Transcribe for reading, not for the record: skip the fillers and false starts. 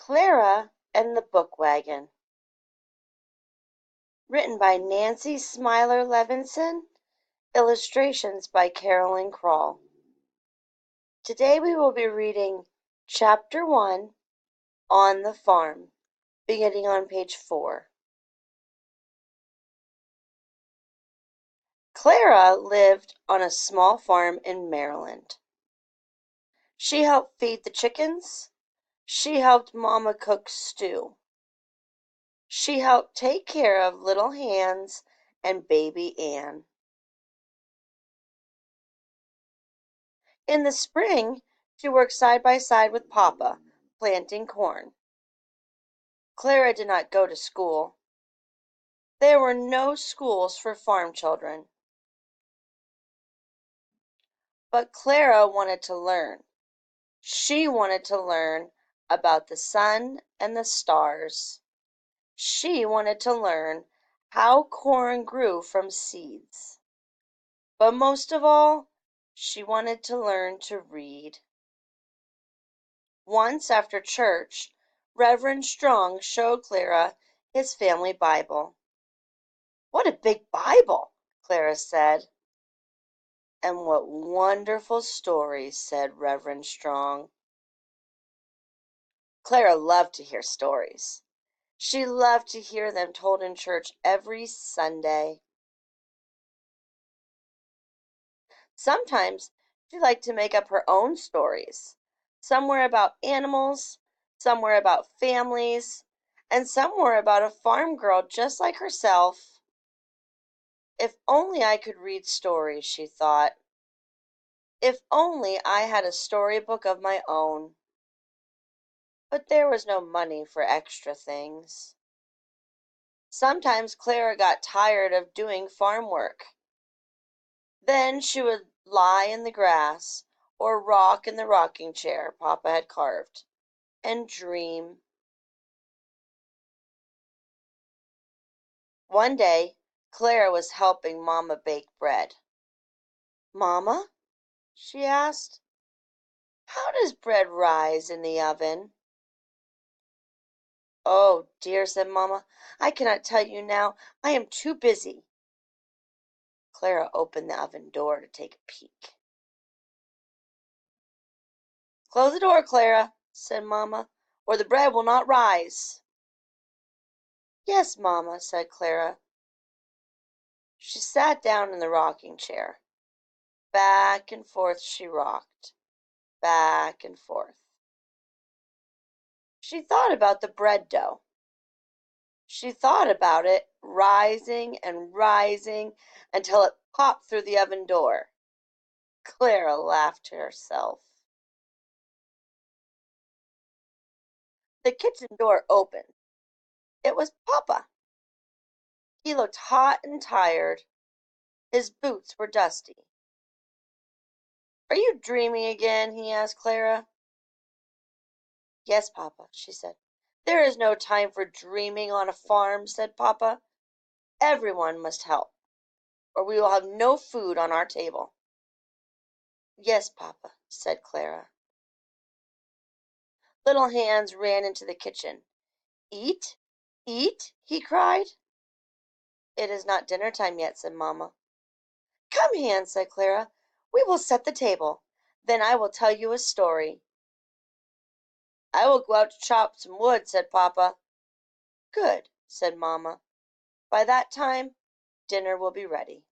Clara and the Book Wagon, written by Nancy Smiler Levinson, illustrations by Carolyn Kroll. Today we will be reading Chapter 1, On the Farm, beginning on page 4. Clara lived on a small farm in Maryland. She helped feed the chickens. She helped Mama cook stew. She helped take care of little Hans and baby Ann. In the spring, she worked side by side with Papa, planting corn. Clara did not go to school. There were no schools for farm children. But Clara wanted to learn. She wanted to learn about the sun and the stars. She wanted to learn how corn grew from seeds. But most of all, she wanted to learn to read. Once after church, Reverend Strong showed Clara his family Bible. "What a big Bible!" Clara said. "And what wonderful stories," said Reverend Strong. Clara loved to hear stories. She loved to hear them told in church every Sunday. Sometimes she liked to make up her own stories. Some were about animals, some were about families, and some were about a farm girl just like herself. If only I could read stories, she thought. If only I had a storybook of my own. But there was no money for extra things. Sometimes Clara got tired of doing farm work. Then she would lie in the grass or rock in the rocking chair Papa had carved and dream. One day, Clara was helping Mama bake bread. "Mama," she asked, "how does bread rise in the oven?" "Oh, dear," said Mama, "I cannot tell you now. I am too busy." Clara opened the oven door to take a peek. "Close the door, Clara," said Mama, "or the bread will not rise." "Yes, Mama," said Clara. She sat down in the rocking chair. Back and forth she rocked, back and forth. She thought about the bread dough. She thought about it rising and rising until it popped through the oven door. Clara laughed to herself. The kitchen door opened. It was Papa. He looked hot and tired. His boots were dusty. "Are you dreaming again?" he asked Clara. "Yes, Papa," she said. "There is no time for dreaming on a farm," said Papa. "Everyone must help, or we will have no food on our table." "Yes, Papa," said Clara. Little Hans ran into the kitchen. "Eat, eat!" he cried. "It is not dinner time yet," said Mamma. "Come, Hans," said Clara. "We will set the table. Then I will tell you a story." "I will go out to chop some wood," said Papa. "Good," said Mamma. "By that time dinner will be ready."